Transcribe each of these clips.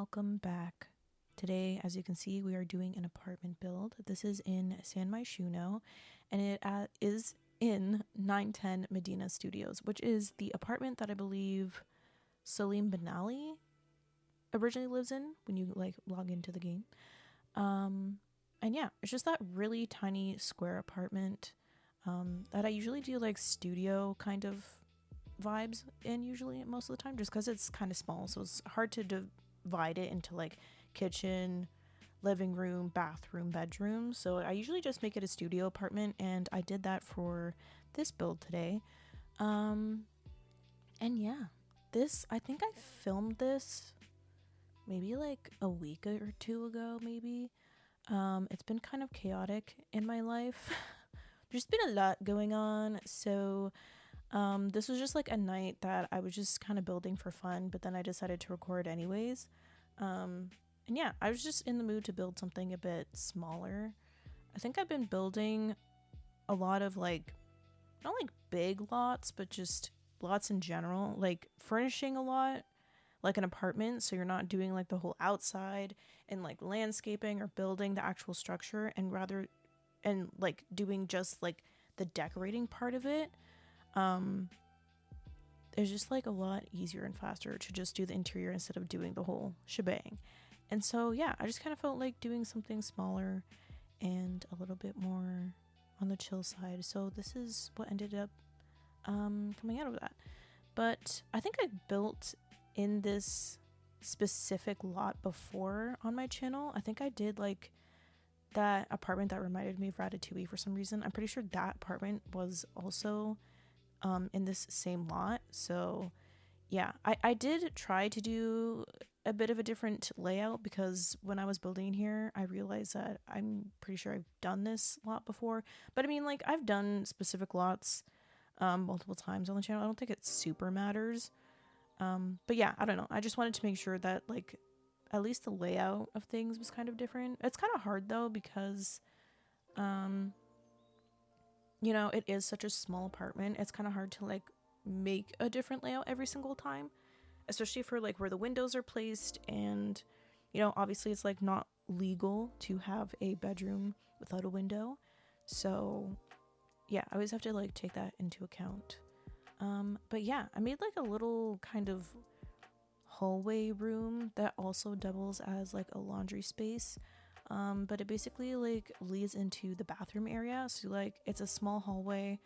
welcome back. Today, as you can see, we are doing an apartment build. This is in San Moschino, and it is in 910 Medina Studios, which is the apartment that I believe Salim Ben Ali originally lives in when you log into the game. And yeah, it's just that really tiny square apartment that I usually do studio kind of vibes in usually most of the time, just because it's kind of small, so it's hard to divide it into kitchen, living room, bathroom, bedroom. So I usually just make it a studio apartment, and I did that for this build today. And yeah, I think I filmed this maybe a week or two ago, maybe. It's been kind of chaotic in my life. There's been a lot going on, so this was just a night that I was just kind of building for fun, but then I decided to record anyways. And yeah, I was just in the mood to build something a bit smaller. I think I've been building a lot of not big lots, but just lots in general, furnishing a lot, like an apartment, so you're not doing the whole outside and landscaping or building the actual structure, and rather doing just the decorating part of it. It's just a lot easier and faster to just do the interior instead of doing the whole shebang. And so yeah, I just kind of felt like doing something smaller and a little bit more on the chill side. So this is what ended up coming out of that. But I think I built in this specific lot before on my channel. I think I did that apartment that reminded me of Ratatouille for some reason. I'm pretty sure that apartment was also in this same lot. So yeah, I did try to do a bit of a different layout, because when I was building here, I realized that I'm pretty sure I've done this lot before. But I mean, I've done specific lots multiple times on the channel. I don't think it super matters. But yeah, I don't know. I just wanted to make sure that at least the layout of things was kind of different. It's kind of hard though, because it is such a small apartment. It's kind of hard to make a different layout every single time, especially for where the windows are placed. And obviously it's not legal to have a bedroom without a window, so yeah, I always have to take that into account. But yeah, I made a little kind of hallway room that also doubles as a laundry space. But it basically leads into the bathroom area, so it's a small hallway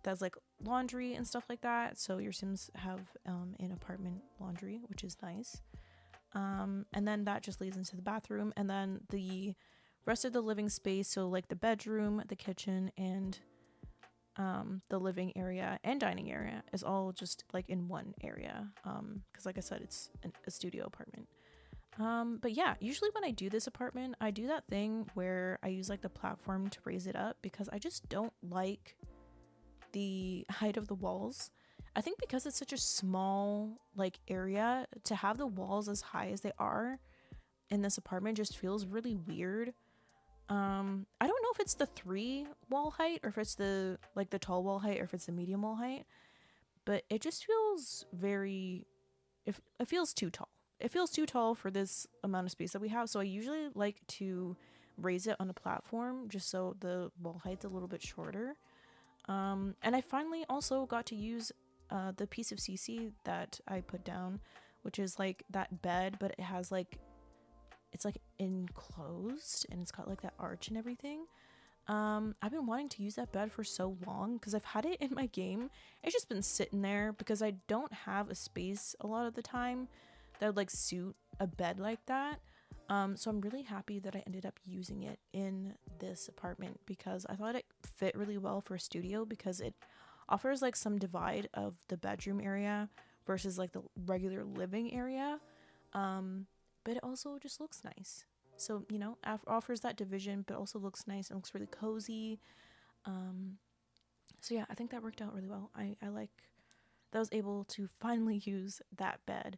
that's laundry and stuff like that, so your Sims have an apartment laundry, which is nice. And then that just leads into the bathroom, and then the rest of the living space, so the bedroom, the kitchen, and the living area and dining area is all just in one area, because like I said, it's a studio apartment. But yeah, usually when I do this apartment, I do that thing where I use the platform to raise it up, because I just don't like the height of the walls. I think because it's such a small area, to have the walls as high as they are in this apartment just feels really weird. I don't know if it's the 3 wall height, or if it's the the tall wall height, or if it's the medium wall height, but it just feels it feels too tall. It feels too tall for this amount of space that we have, so I usually like to raise it on a platform just so the wall height's a little bit shorter. And I finally also got to use the piece of CC that I put down, which is that bed, but it has it's enclosed, and it's got that arch and everything. I've been wanting to use that bed for so long, because I've had it in my game. It's just been sitting there because I don't have a space a lot of the time that would suit a bed like that. So I'm really happy that I ended up using it in this apartment, because I thought it fit really well for a studio, because it offers some divide of the bedroom area versus the regular living area. But it also just looks nice. So, offers that division, but also looks nice and looks really cozy. So yeah, I think that worked out really well. I like that I was able to finally use that bed.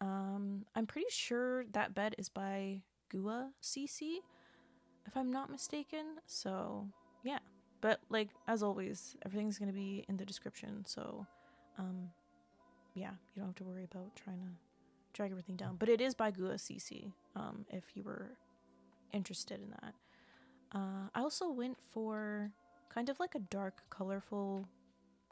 I'm pretty sure that bed is by Gua CC, if I'm not mistaken. So yeah, but as always, everything's gonna be in the description. So yeah, you don't have to worry about trying drag everything down. But it is by GSHADE, if you were interested in that. I also went for kind of like a dark, colorful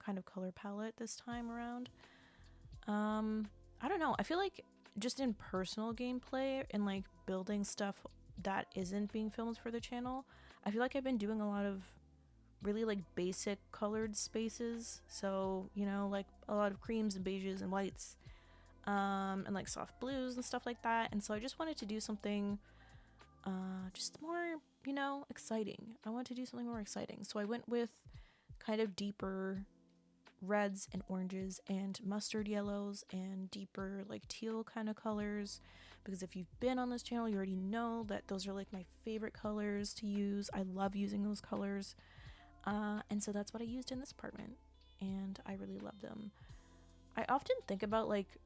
kind of color palette this time around. I don't know. I feel like just in personal gameplay and like building stuff that isn't being filmed for the channel, I feel like I've been doing a lot of really like basic colored spaces. So, you know, like a lot of creams and beiges and whites, and like soft blues and stuff like that. And so I just wanted to do something just more, you know, exciting. I wanted to do something more exciting. So I went with kind of deeper reds and oranges and mustard yellows and deeper like teal kind of colors, because if you've been on this channel you already know that those are like my favorite colors to use. I love using those colors, and so that's what I used in this apartment, and I really love them. I often think about like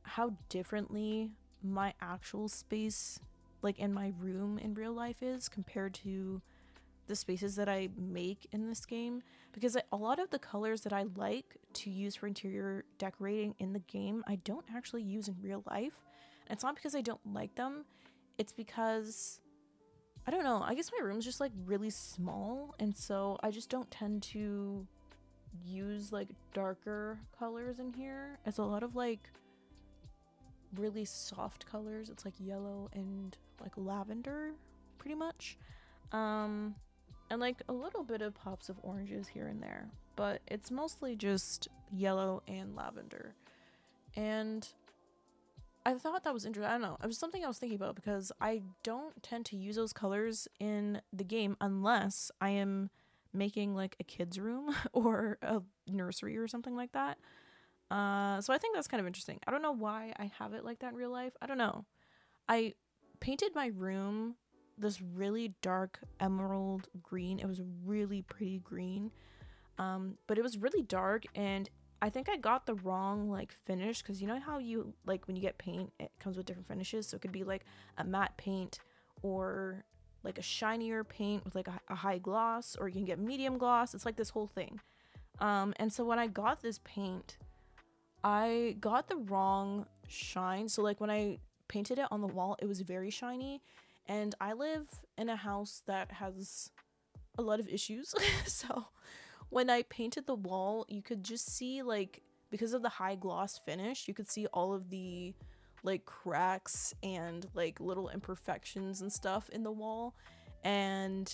how differently my actual space like in my room in real life is compared to the spaces that I make in this game, because a lot of the colors that I like to use for interior decorating in the game I don't actually use in real life. And it's not because I don't like them, it's because I don't know, I guess my room's just like really small, and so I just don't tend to use like darker colors in here. It's a lot of like really soft colors. It's like yellow and like lavender pretty much, and like a little bit of pops of oranges here and there, but it's mostly just yellow and lavender. And I thought that was interesting. I don't know, it was something I was thinking about because I don't tend to use those colors in the game unless I am making like a kid's room or a nursery or something like that. So I think that's kind of interesting. I don't know why I have it like that in real life. I don't know. I painted my room this really dark emerald green. It was really pretty green, but it was really dark, and I think I got the wrong like finish, because you know how you like when you get paint it comes with different finishes, so it could be like a matte paint or like a shinier paint with like a high gloss, or you can get medium gloss. It's like this whole thing, and so when I got this paint I got the wrong shine. So like when I painted it on the wall it was very shiny, and I live in a house that has a lot of issues. So when I painted the wall you could just see, like, because of the high gloss finish, you could see all of the like cracks and like little imperfections and stuff in the wall. And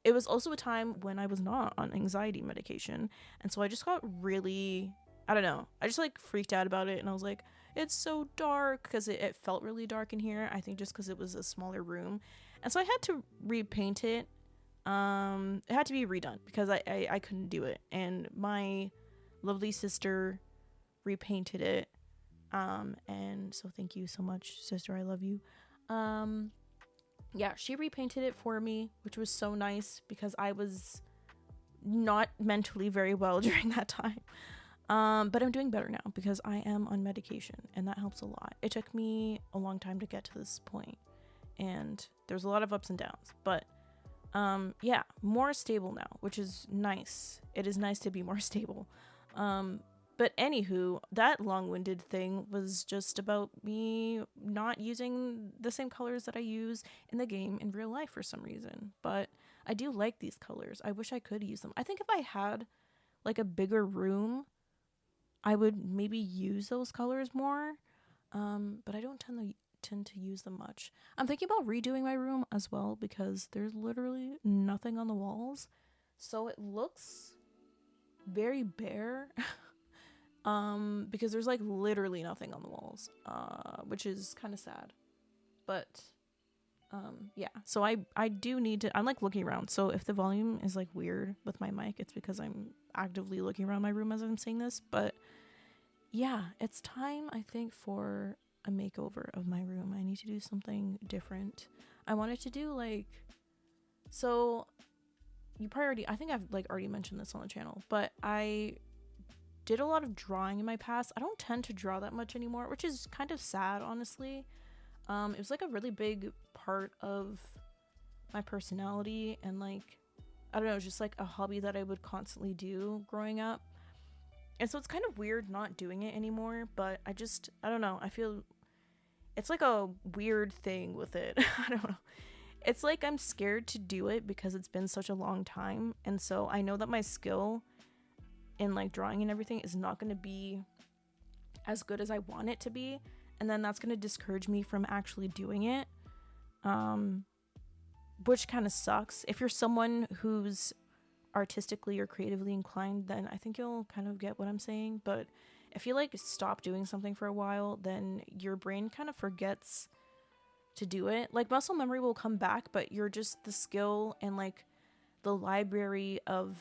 it was also a time when I was not on anxiety medication, and so I just got really, I don't know, I just like freaked out about it, and I was like, it's so dark, because it felt really dark in here, I think just because it was a smaller room. And so I had to repaint it. It had to be redone because I couldn't do it, and my lovely sister repainted it, and so thank you so much, sister, I love you. Yeah, she repainted it for me, which was so nice because I was not mentally very well during that time. But I'm doing better now because I am on medication, and that helps a lot. It took me a long time to get to this point, and there's a lot of ups and downs, but yeah, more stable now, which is nice. It is nice to be more stable. But anywho, that long-winded thing was just about me not using the same colors that I use in the game in real life for some reason. But I do like these colors. I wish I could use them. I think if I had like a bigger room, I would maybe use those colors more. But I don't tend to use them much. I'm thinking about redoing my room as well because there's literally nothing on the walls. So it looks very bare. Because there's like literally nothing on the walls, which is kind of sad. But yeah, so I do need to, I'm like looking around, so if the volume is like weird with my mic, it's because I'm actively looking around my room as I'm saying this. But yeah, it's time, I think, for a makeover of my room. I need to do something different. I wanted to do like, so you probably already, I think I've like already mentioned this on the channel, but I did a lot of drawing in my past. I don't tend to draw that much anymore, which is kind of sad, honestly. It was like a really big part of my personality, and like, I don't know, it's just like a hobby that I would constantly do growing up. And so it's kind of weird not doing it anymore, but I don't know, I feel it's like a weird thing with it. I don't know. It's like I'm scared to do it because it's been such a long time, and so I know that my skill in like drawing and everything is not going to be as good as I want it to be, and then that's going to discourage me from actually doing it, which kind of sucks. If you're someone who's artistically or creatively inclined, then I think you'll kind of get what I'm saying. But if you like stop doing something for a while, then your brain kind of forgets to do it. Like muscle memory will come back, but you're just the skill and like the library of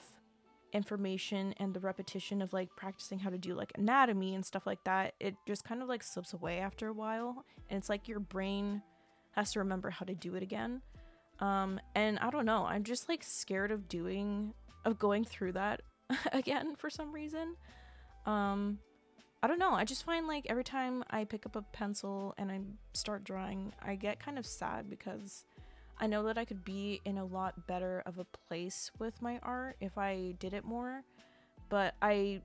information and the repetition of like practicing how to do like anatomy and stuff like that, it just kind of like slips away after a while, and it's like your brain has to remember how to do it again. And I don't know, I'm just like scared of going through that again for some reason. I don't know, I just find like every time I pick up a pencil and I start drawing, I get kind of sad because I know that I could be in a lot better of a place with my art if I did it more, but I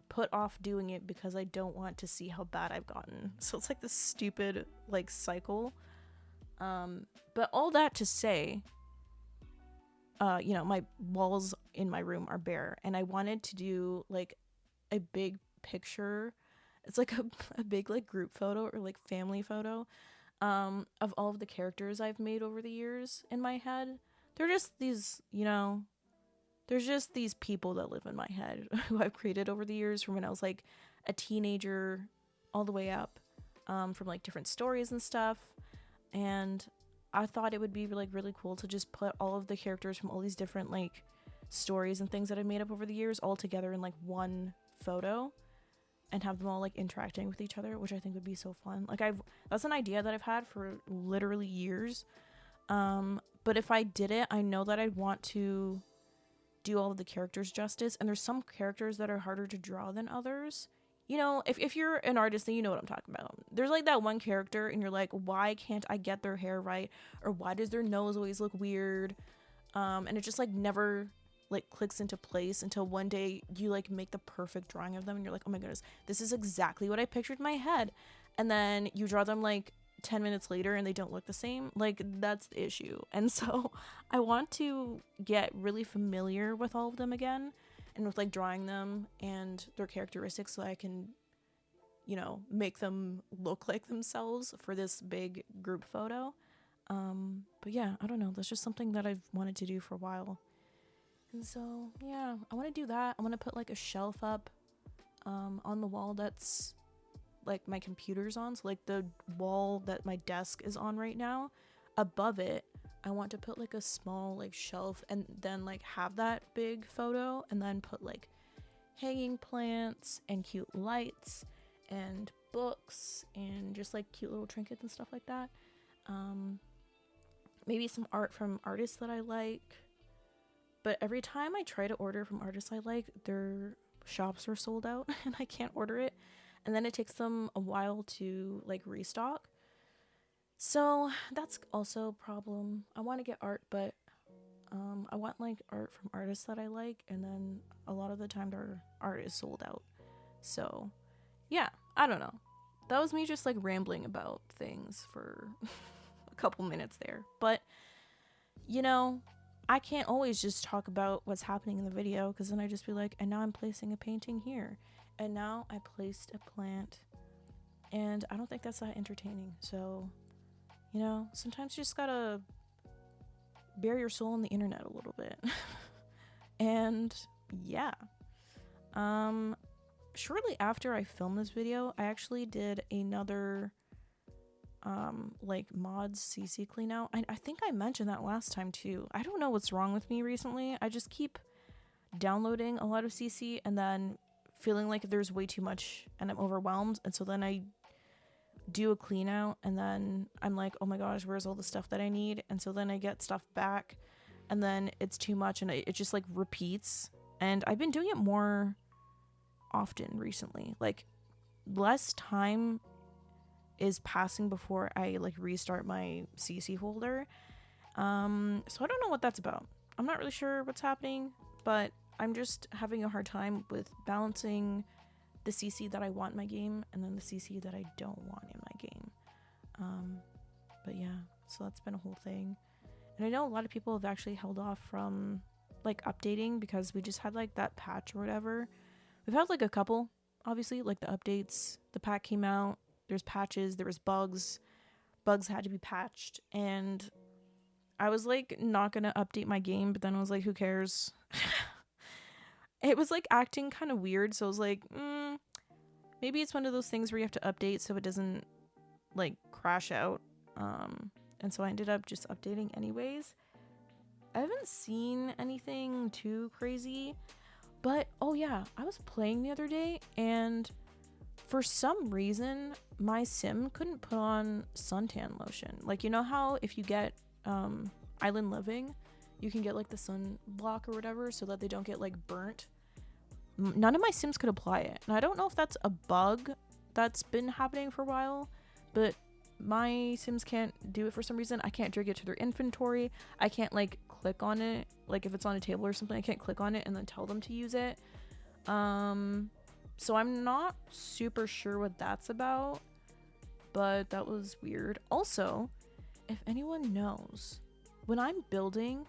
put off doing it because I don't want to see how bad I've gotten. So it's like this stupid like cycle. But all that to say, you know, my walls in my room are bare, and I wanted to do like a big picture. It's like a big like group photo or like family photo of all of the characters I've made over the years in my head. They're just these, you know, there's just these people that live in my head who I've created over the years from when I was like a teenager all the way up, from like different stories and stuff. And I thought it would be like really cool to just put all of the characters from all these different like stories and things that I've made up over the years all together in like one photo and have them all like interacting with each other, which I think would be so fun. Like that's an idea that I've had for literally years. But if I did it, I know that I'd want to do all of the characters justice, and there's some characters that are harder to draw than others. You know, if you're an artist, then you know what I'm talking about. There's like that one character and you're like, why can't I get their hair right? Or why does their nose always look weird? And it just like never like clicks into place until one day you like make the perfect drawing of them and you're like, oh my goodness, this is exactly what I pictured in my head. And then you draw them like 10 minutes later and they don't look the same. Like, that's the issue. And so I want to get really familiar with all of them again, and with like drawing them and their characteristics, so I can, you know, make them look like themselves for this big group photo. But yeah, I don't know, that's just something that I've wanted to do for a while. And so yeah, I want to do that. I want to put like a shelf up on the wall that's like my computer's on, so like the wall that my desk is on right now, above it I want to put like a small like shelf, and then like have that big photo, and then put like hanging plants and cute lights and books and just like cute little trinkets and stuff like that. Maybe some art from artists that I like, but every time I try to order from artists I like, their shops are sold out and I can't order it, and then it takes them a while to like restock. So that's also a problem. I want to get art, but I want like art from artists that I like, and then a lot of the time their art is sold out. So yeah, I don't know. That was me just like rambling about things for a couple minutes there. But you know, I can't always just talk about what's happening in the video, because then I just be like, and now I'm placing a painting here, and now I placed a plant, and I don't think that's that entertaining. So, you know, sometimes you just gotta bare your soul on the internet a little bit. And yeah, shortly after I filmed this video, I actually did another like mods CC clean out. I think I mentioned that last time too. I don't know what's wrong with me recently. I just keep downloading a lot of CC and then feeling like there's way too much and I'm overwhelmed, and so then I do a clean out and then I'm like, oh my gosh, where's all the stuff that I need? And so then I get stuff back and then it's too much, and it just like repeats. And I've been doing it more often recently. Like, less time is passing before I like restart my CC folder. So I don't know what that's about. I'm not really sure what's happening, but I'm just having a hard time with balancing the CC that I want in my game and then the CC that I don't want in my game. But yeah, so that's been a whole thing. And I know a lot of people have actually held off from like updating because we just had like that patch or whatever. We've had like a couple, obviously, like the updates. The pack came out, there's patches, there was bugs. Bugs had to be patched, and I was like not gonna update my game, but then I was like, who cares? It was like acting kind of weird, so I was like, maybe it's one of those things where you have to update so it doesn't like crash out. And so I ended up just updating anyways. I haven't seen anything too crazy, but oh yeah, I was playing the other day and for some reason my sim couldn't put on suntan lotion. Like, you know how if you get Island Living, you can get like the sun block or whatever so that they don't get like burnt. None of my sims could apply it, and I don't know if that's a bug that's been happening for a while, but my sims can't do it for some reason. I can't drag it to their inventory. I can't like click on it, like if it's on a table or something, I can't click on it and then tell them to use it. So I'm not super sure what that's about, but that was weird. Also, if anyone knows, when I'm building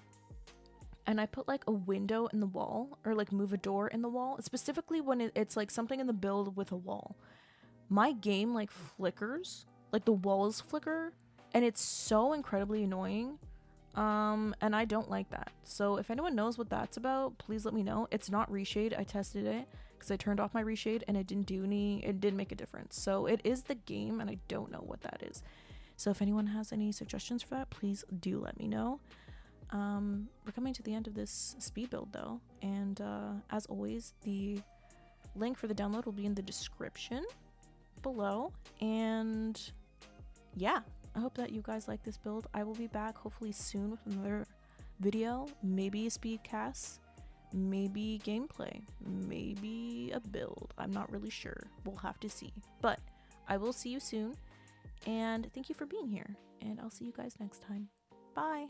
and I put like a window in the wall or like move a door in the wall, specifically when it's like something in the build with a wall, my game like flickers, like the walls flicker, and it's so incredibly annoying. And I don't like that. So if anyone knows what that's about, please let me know. It's not RESHADE. I tested it because I turned off my RESHADE and it didn't make a difference. So it is the game and I don't know what that is. So if anyone has any suggestions for that, please do let me know. We're coming to the end of this speed build though, and as always, the link for the download will be in the description below. And yeah, I hope that you guys like this build. I will be back hopefully soon with another video, maybe a speed cast, maybe gameplay, maybe a build. I'm not really sure. We'll have to see, but I will see you soon, and thank you for being here, and I'll see you guys next time. Bye.